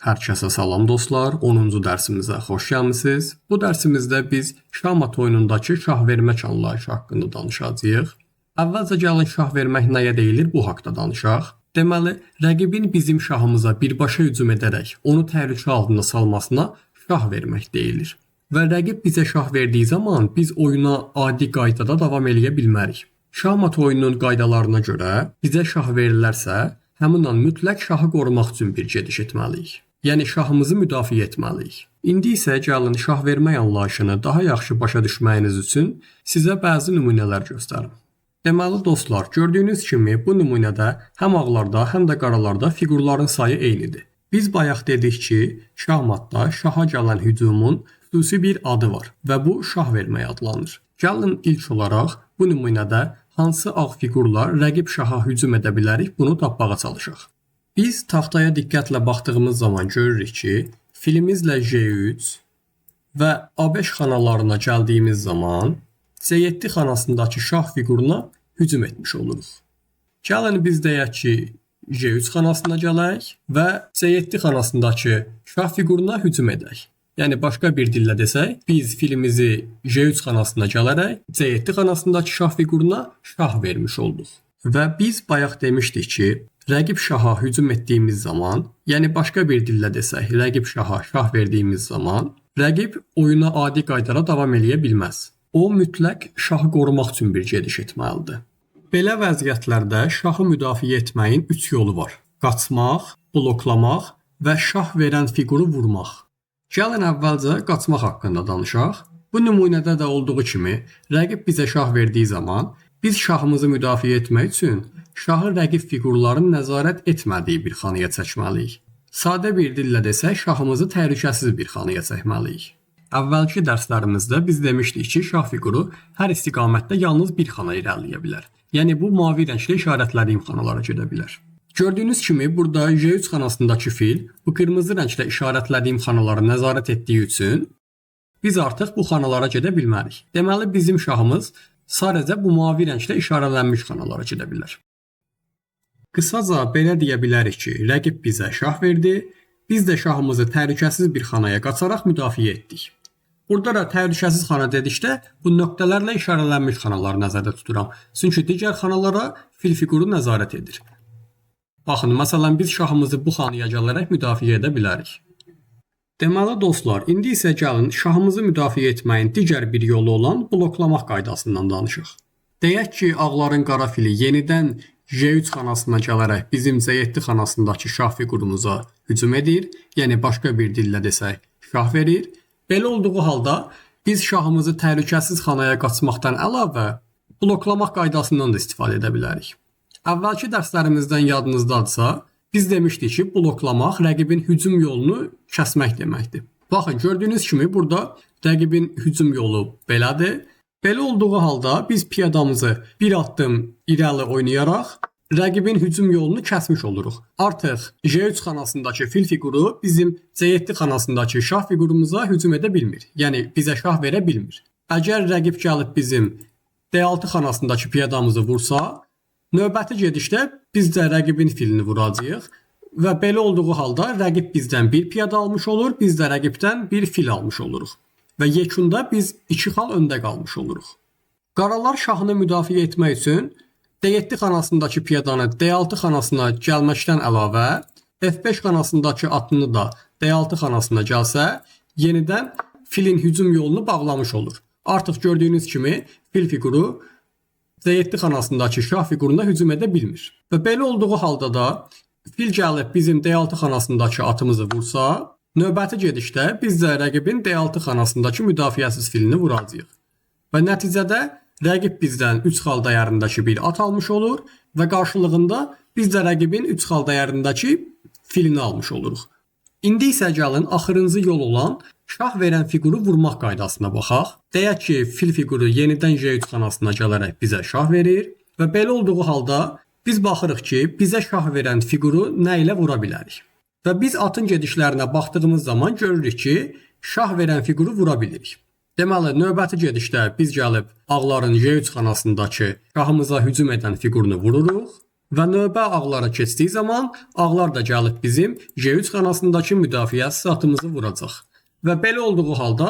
Hər kəsə salam dostlar, 10-cu dərsimizə xoş gəlmisiniz. Bu dərsimizdə biz şahmat oyunundakı şah vermək anlayışı haqqında danışacağıq. Əvvəlcə gəlin şah vermək nəyə deyilir bu haqqda danışaq. Deməli, rəqibin bizim şahımıza birbaşa hücum edərək onu təhlükə altında salmasına şah vermək deyilir. Və rəqib bizə şah verdiyi zaman biz oyuna adi qaydada davam eləyə bilmərik. Şahmat oyununun qaydalarına görə bizə şah verilərsə, həmin an mütləq şahı qorumaq üçün bir gediş etməliyik. Yəni şahımızı müdafiə etməliyik. İndi isə gəlin şah vermək anlayışını daha yaxşı başa düşməyiniz üçün sizə bəzi nümunələr göstərim. Deməli dostlar, gördüyünüz kimi bu nümunədə həm ağlarda, həm də qaralarda fiqurların sayı eynidir. Biz bayaq dedik ki, şahmatda şaha gələn hücumun xüsusi bir adı var və bu şah vermək adlanır. Gəlin ilk olaraq bu nümunədə hansı ağ fiqurla rəqib şaha hücum edə bilərik, bunu tapmağa çalışaq. Biz taxtaya diqqətlə baxdığımız zaman görürük ki, filimizlə J3 və A5 xanalarına gəldiyimiz zaman C7 xanasındakı şah fiquruna hücum etmiş oluruq. Gəlin biz deyək ki, J3 xanasına gələk və C7 xanasındakı şah fiquruna hücum edək. Yəni başqa bir dillə desək, biz filimizi J3 xanasına gələrək C7 xanasındakı şah fiquruna şah vermiş olduq. Və biz bayaq demişdik ki, rəqib şaha hücum etdiyimiz zaman, yəni başqa bir dillə desək, rəqib şaha şah verdiyimiz zaman, rəqib oyuna adi qaydada davam eləyə bilməz. O mütləq şahı qorumaq üçün bir gediş etməlidir. Belə vəziyyətlərdə şahı müdafiə etməyin 3 yolu var: qaçmaq, bloklamaq və şah verən fiquru vurmaq. Gəlin əvvəlcə qaçmaq haqqında danışaq. Bu nümunədə də olduğu kimi, rəqib bizə şah verdiyi zaman biz şahımızı müdafiə etmək üçün şahı rəqib fiqurların nəzarət etmədiyi bir xanaya çəkməliyik. Sadə bir dillə desək, şahımızı təhlükəsiz bir xanaya çəkməliyik. Əvvəlki dərslərimizdə biz demişdik ki, şah fiquru hər istiqamətdə yalnız bir xana irəliləyə bilər. Yəni bu mavi rənglə işarətlədiyim xanalara gedə bilər. Gördüyünüz kimi burada J3 xanasındakı fil bu qırmızı rənglə işarətlədiyim xanalara nəzarət etdiyi üçün biz artıq bu xanalara gedə bilmərik. Deməli bizim şahımız sadəcə bu mavi rənglə işarələnmiş xanalara gedə bilər. Qısaca belə deyə bilərik ki, rəqib bizə şah verdi, biz də şahımızı təhlükəsiz bir xanaya qaçaraq müdafiə etdik. Burada da təhlükəsiz xana dedikdə bu nöqtələrlə işarələnmiş xanaları nəzərdə tuturam. Çünki digər xanalara fil fiquru nəzarət edir. Baxın, məsələn biz şahımızı bu xanaya gələrək müdafiə edə bilərik. Deməli dostlar, indi isə gəlin şahımızı müdafiə etməyin digər bir yolu olan bloklamaq qaydasından danışaq. Deyək ki, ağların qara fili yenidən J3 xanasına gələrək bizim C7 xanasındakı şah fiqurumuza hücum edir, yəni başqa bir dillə desək, şah verir. Belə olduğu halda biz şahımızı təhlükəsiz xanaya qaçmaqdan əlavə bloklamaq qaydasından da istifadə edə bilərik. Əvvəlki dərslərimizdən yadınızdadırsa, biz demişdik ki, bloklamaq rəqibin hücum yolunu kəsmək deməkdir. Baxın, gördüyünüz kimi burada rəqibin hücum yolu belədir. Belə olduğu halda biz piyadamızı bir addım irəli oynayaraq rəqibin hücum yolunu kəsmiş oluruq. Artıq J3 xanasındakı fil fiquru bizim C7 xanasındakı şah fiqurumuza hücum edə bilmir. Yəni bizə şah verə bilmir. Əgər rəqib gəlib bizim D6 xanasındakı piyadamızı vursa, növbəti gedişdə biz də rəqibin filini vuracağıq və belə olduğu halda rəqib bizdən bir piyada almış olur, biz də rəqibdən bir fil almış oluruq. Və yekunda biz 2 xal öndə qalmış oluruq. Qaralar şahını müdafiə etmək üçün D7 xanasındakı piyadanı D6 xanasına gəlməkdən əlavə F5 xanasındakı atını da D6 xanasına gəlsə, yenidən filin hücum yolunu bağlamış olur. Artıq gördüyünüz kimi fil fiquru D7 xanasındakı şah fiquruna hücum edə bilmir. Və belə olduğu halda da fil gəlib bizim D6 xanasındakı atımızı vursa, növbəti gedişdə biz də rəqibin D6 xanasındakı müdafiəsiz filini vuracağıq. Və nəticədə rəqib bizdən 3 xal dəyərindəki bir at almış olur və qarşılığında biz də rəqibin 3 xal dəyərindəki filini almış oluruq. İndi isə gəlin axırıncı yol olan şah verən fiquru vurmaq qaydasına baxaq. Deyək ki, fil fiquru yenidən J3 xanasına gələrək bizə şah verir və belə olduğu halda biz baxırıq ki, bizə şah verən fiquru nə ilə vura bilərik. Və biz atın gedişlərinə baxdığımız zaman görürük ki, şah verən fiquru vura bilirik. Deməli, növbəti gedişdə biz gəlib ağların J3 xanasındakı şahımıza hücum edən fiqurunu vururuq Və növbə ağlara keçdiyi zaman ağlar da gəlib bizim J3 xanasındakı müdafiə satımızı vuracaq. Və belə olduğu halda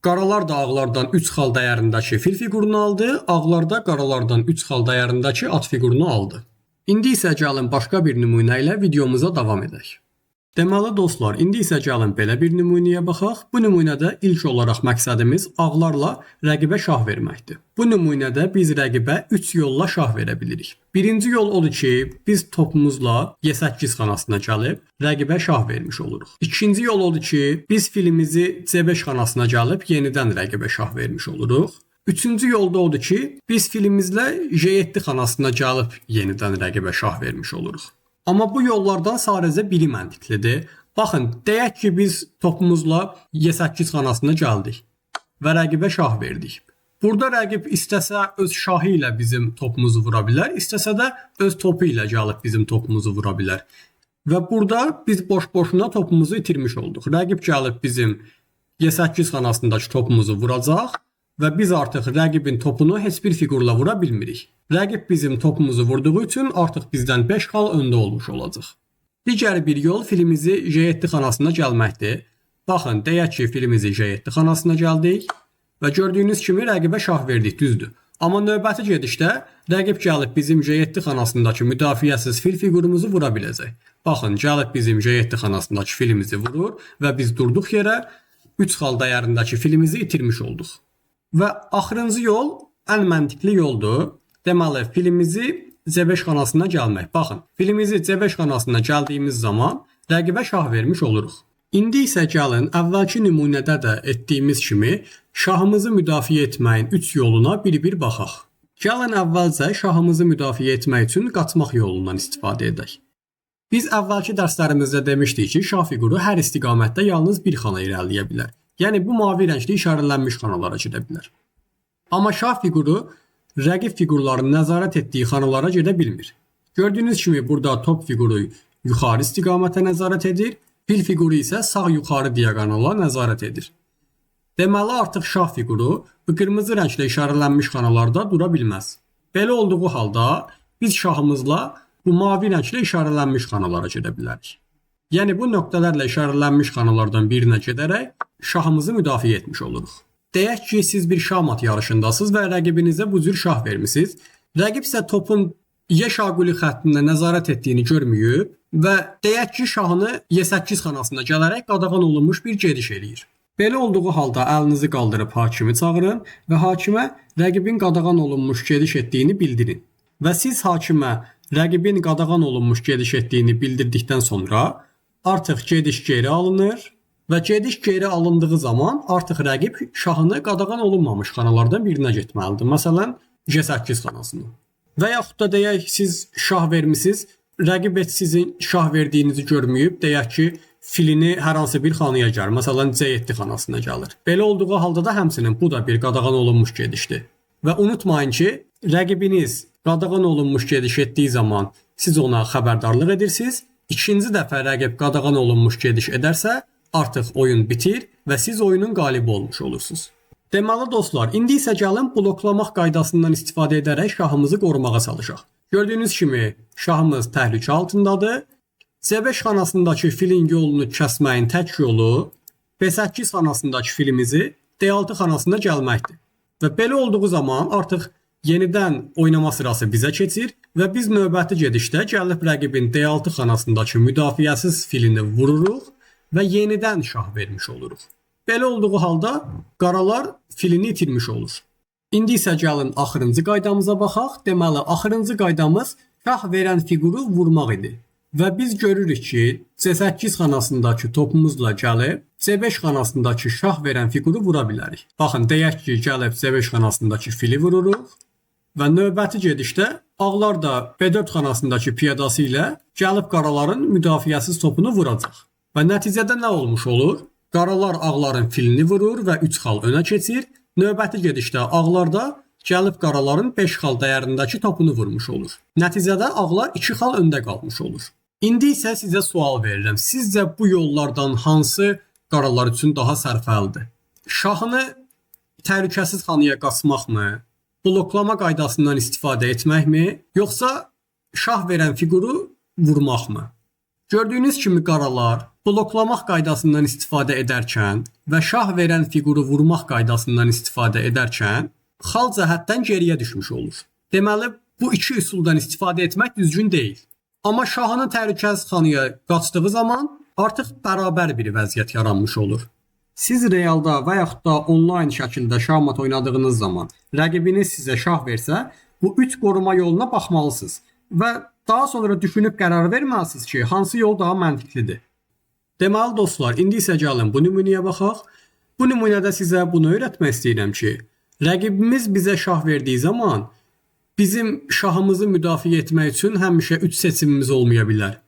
qaralar da ağlardan 3 xal dəyərindəki fil fiqurunu aldı, ağlar da qaralardan 3 xal dəyərindəki at fiqurunu aldı. İndi isə gəlin başqa bir nümunə ilə videomuza davam edək. Deməli dostlar, indi isə gəlin belə bir nümunəyə baxaq. Bu nümunədə ilk olaraq məqsədimiz ağlarla rəqibə şah verməkdir. Bu nümunədə biz rəqibə 3 yolla şah verə bilirik. Birinci yol odur ki, biz topumuzla Y8 xanasına gəlib rəqibə şah vermiş oluruq. İkinci yol odur ki, biz filimizi C5 xanasına gəlib yenidən rəqibə şah vermiş oluruq. Üçüncü yolda odur ki, biz filimizlə J7 xanasına gəlib yenidən rəqibə şah vermiş oluruq. Amma bu yollardan sadəcə biri məntiqlidir. Baxın, deyək ki, biz topumuzla Y8 xanasına gəldik və rəqibə şah verdik. Burada rəqib istəsə öz şahı ilə bizim topumuzu vura bilər, istəsə də öz topu ilə gəlib bizim topumuzu vura bilər. Və burada biz boş-boşuna topumuzu itirmiş olduq. Rəqib gəlib bizim Y8 xanasındakı topumuzu vuracaq və biz artıq rəqibin topunu heç bir fiqurla vura bilmirik. Rəqib bizim topumuzu vurduğu üçün artıq bizdən 5 xal öndə olmuş olacaq. Digər bir yol filimizi J7 xanasına gəlməkdir. Baxın, deyək ki, filimizi J7 xanasına gəldik və gördüyünüz kimi rəqibə şah verdik, düzdür. Amma növbəti gedişdə rəqib gəlib bizim J7 xanasındakı müdafiəsiz fil fiqurumuzu vura biləcək. Baxın, gəlib bizim J7 xanasındakı filimizi vurur və biz durduq yerə 3 xal dəyərindəki filimizi itirmiş olduq. Və axırıncı yol ən məntiqli yoldur. Deməli, filimizi C5 xanasına gəlmək. Baxın, filimizi C5 xanasına gəldiyimiz zaman rəqibə şah vermiş oluruq. İndi isə gəlin, əvvəlki nümunədə də etdiyimiz kimi şahımızı müdafiə etməyin 3 yoluna bir-bir baxaq. Gəlin əvvəlcə şahımızı müdafiə etmək üçün qaçmaq yolundan istifadə edək. Biz əvvəlki dərslərimizdə demişdik ki, şah fiquru hər istiqamətdə yalnız bir xana irəliləyə bilər. Yəni bu mavi rəngli işarələnmiş xanalara gedə bilər. Amma şah fiquru rəqib fiqurların nəzarət etdiyi xanalara gedə bilmir. Gördüyünüz kimi burada top fiquru yuxarı istiqamətə nəzarət edir, fil fiquru isə sağ yuxarı diaqonala nəzarət edir. Deməli artıq şah fiquru bu qırmızı rənglə işarələnmiş xanalarda dura bilməz. Belə olduğu halda biz şahımızla bu mavi rənglə işarələnmiş xanalara gedə bilərik. Yəni bu nöqtələrlə işarələnmiş xanalardan birinə gedərək şahımızı müdafiə etmiş oluruq. Deyək ki, siz bir şahmat yarışındasınız və rəqibinizə bu cür şah vermisiniz. Rəqib isə topun Y şaquli xəttində nəzarət etdiyini görməyib və deyək ki, şahını Y8 xanasına gələrək qadağan olunmuş bir gediş eləyir. Belə olduğu halda əlinizi qaldırıb hakimi çağırın və hakimə rəqibin qadağan olunmuş gediş etdiyini bildirin. Və siz hakimə rəqibin qadağan olunmuş gediş etdiyini bildirdikdən sonra artıq gediş geri alınır və gediş geri alındığı zaman artıq rəqib şahını qadağan olunmamış xanalardan birinə getməlidir. Məsələn, J8 xanasına. Və yaxud da deyək siz şah vermisiniz, rəqib heç sizin şah verdiyinizi görməyib, deyək ki, filini hər hansı bir xanaya gəlir. Məsələn, C7 xanasına gəlir. Belə olduğu halda da həmçinin bu da bir qadağan olunmuş gedişdir. Və unutmayın ki, rəqibiniz qadağan olunmuş gediş etdiyi zaman siz ona xəbərdarlıq edirsiniz. İkinci dəfə rəqib qadağan olunmuş gediş edərsə, artıq oyun bitir və siz oyunun qalibi olmuş olursunuz. Deməli dostlar, indi isə gəlin bloklamaq qaydasından istifadə edərək şahımızı qorumağa çalışaq. Gördüyünüz kimi şahımız təhlükə altındadır. C5 xanasındakı filin yolunu kəsməyin tək yolu B8 xanasındakı filimizi D6 xanasına gəlməkdir. Və belə olduğu zaman artıq yenidən oynama sırası bizə keçir və biz növbəti gedişdə gəlib rəqibin D6 xanasındakı müdafiəsiz filini vururuq və yenidən şah vermiş oluruq. Belə olduğu halda qaralar filini itirmiş olur. İndi isə gəlin axırıncı qaydamıza baxaq. Deməli, axırıncı qaydamız şah verən fiquru vurmaq idi. Və biz görürük ki, C8 xanasındakı topumuzla gəlib C5 xanasındakı şah verən fiquru vura bilərik. Baxın, deyək ki, gəlib C5 xanasındakı fili vururuq və növbəti gedişdə ağlar da B4 xanasındakı piyadası ilə gəlib qaraların müdafiəsiz topunu vuracaq. Və nəticədə nə olmuş olur? Qaralar ağların filini vurur və 3 xal önə keçir. Növbəti gedişdə ağlar da gəlib qaraların 5 xal dəyərindəki topunu vurmuş olur. Nəticədə ağlar 2 xal öndə qalmış olur. İndi isə sizə sual verirəm. Sizcə bu yollardan hansı qaralar üçün daha sərfəlidir? Şahını təhlükəsiz xanaya qaçmaqmı? Bloklama qaydasından istifadə etməkmi? Yoxsa şah verən fiquru vurmaqmı? Gördüyünüz kimi qaralar bloklamaq qaydasından istifadə edərkən və şah verən fiquru vurmaq qaydasından istifadə edərkən xal cəhətdən geriyə düşmüş olur. Deməli, bu iki üsuldan istifadə etmək düzgün deyil. Amma şahının təhlükəsiz xanaya qaçdığı zaman artıq bərabər bir vəziyyət yaranmış olur. Siz realda və yaxud da onlayn şəkildə şahmat oynadığınız zaman rəqibiniz sizə şah versə, bu 3 qoruma yoluna baxmalısınız və daha sonra düşünüb qərar verməlisiniz ki, hansı yol daha məntiqlidir. Deməli dostlar, indi isə gəlin bu nümunəyə baxaq. Bu nümunədə sizə bunu öyrətmək istəyirəm ki, rəqibimiz bizə şah verdiyi zaman bizim şahımızı müdafiə etmək üçün həmişə 3 seçimimiz olmaya bilər.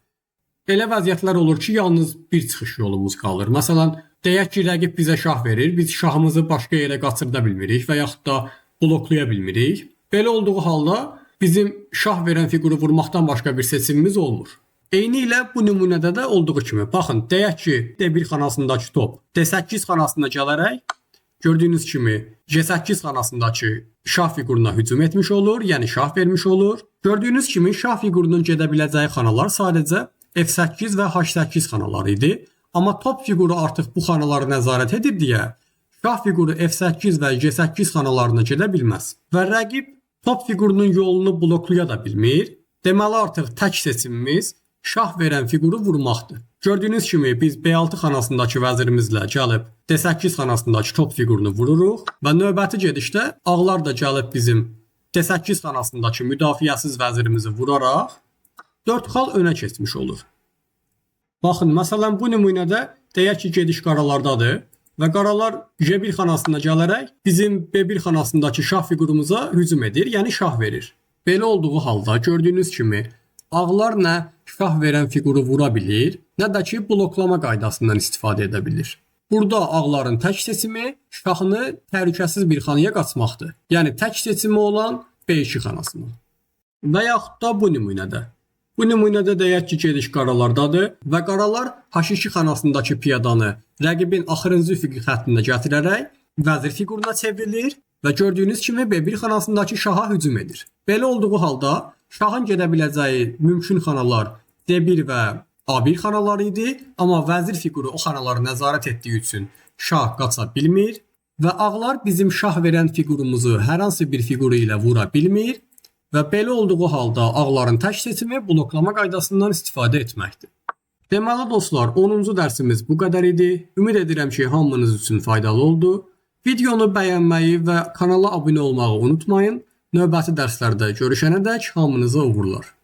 Elə vəziyyətlər olur ki, yalnız bir çıxış yolumuz qalır. Məsələn, deyək ki, rəqib bizə şah verir, biz şahımızı başqa yerə qaçırda bilmirik və yaxud da bloklaya bilmirik. Belə olduğu halda bizim şah verən fiquru vurmaqdan başqa bir seçimimiz olmur. Eynilə bu nümunədə də olduğu kimi, baxın, deyək ki, D1 xanasındakı top D8 xanasına gələrək, gördüyünüz kimi C8 xanasındakı şah fiquruna hücum etmiş olur, yəni şah vermiş olur. Gördüyünüz kimi şah fiqurunun gedə biləcəyi xanalar sadəcə F8 və H8 xanaları idi. Amma top fiquru artıq bu xanaları nəzarət edir deyə şah fiquru F8 və C8 xanalarına gedə bilməz. Və rəqib top fiqurunun yolunu bloklaya da bilmir. Deməli artıq tək seçimimiz şah verən fiquru vurmaqdır. Gördüyünüz kimi biz B6 xanasındakı vəzirimizlə gəlib D8 xanasındakı top fiqurunu vururuq və növbəti gedişdə ağlar da gəlib bizim D8 xanasındakı müdafiəsiz vəzirimizi vuraraq 4 xal önə keçmiş olur. Baxın, məsələn bu nümunədə deyək ki, gediş qaralardadır və qaralar J1 xanasına gələrək bizim B1 xanasındakı şah fiqurumuza hücum edir, yəni şah verir. Belə olduğu halda gördüyünüz kimi ağlar nə şah verən fiquru vura bilir, nə də ki bloklama qaydasından istifadə edə bilir. Burada ağların tək seçimi şahını təhlükəsiz bir xanaya qaçmaqdır. Yəni tək seçimi olan B2 xanasına. Və yaxud da bu nümunədə. Bu nümunədə deyək ki, gediş qaralardadır və qaralar H2 xanasındakı piyadanı rəqibin axırıncı üfüqi xəttində gətirərək vəzir fiquruna çevrilir və gördüyünüz kimi B1 xanasındakı şaha hücum edir. Belə olduğu halda şahın gedə biləcəyi mümkün xanalar D1 və A1 xanaları idi, amma vəzir fiquru o xanaları nəzarət etdiyi üçün şah qaça bilmir və ağlar bizim şah verən fiqurumuzu hər hansı bir fiquru ilə vura bilmir. Və belə olduğu halda ağların tək seçimi bloklama qaydasından istifadə etməkdir. Deməli dostlar, 10-cu dərsimiz bu qədər idi. Ümid edirəm ki, hamınız üçün faydalı oldu. Videonu bəyənməyi və kanala abunə olmağı unutmayın. Növbəti dərslərdə görüşənədək hamınıza uğurlar.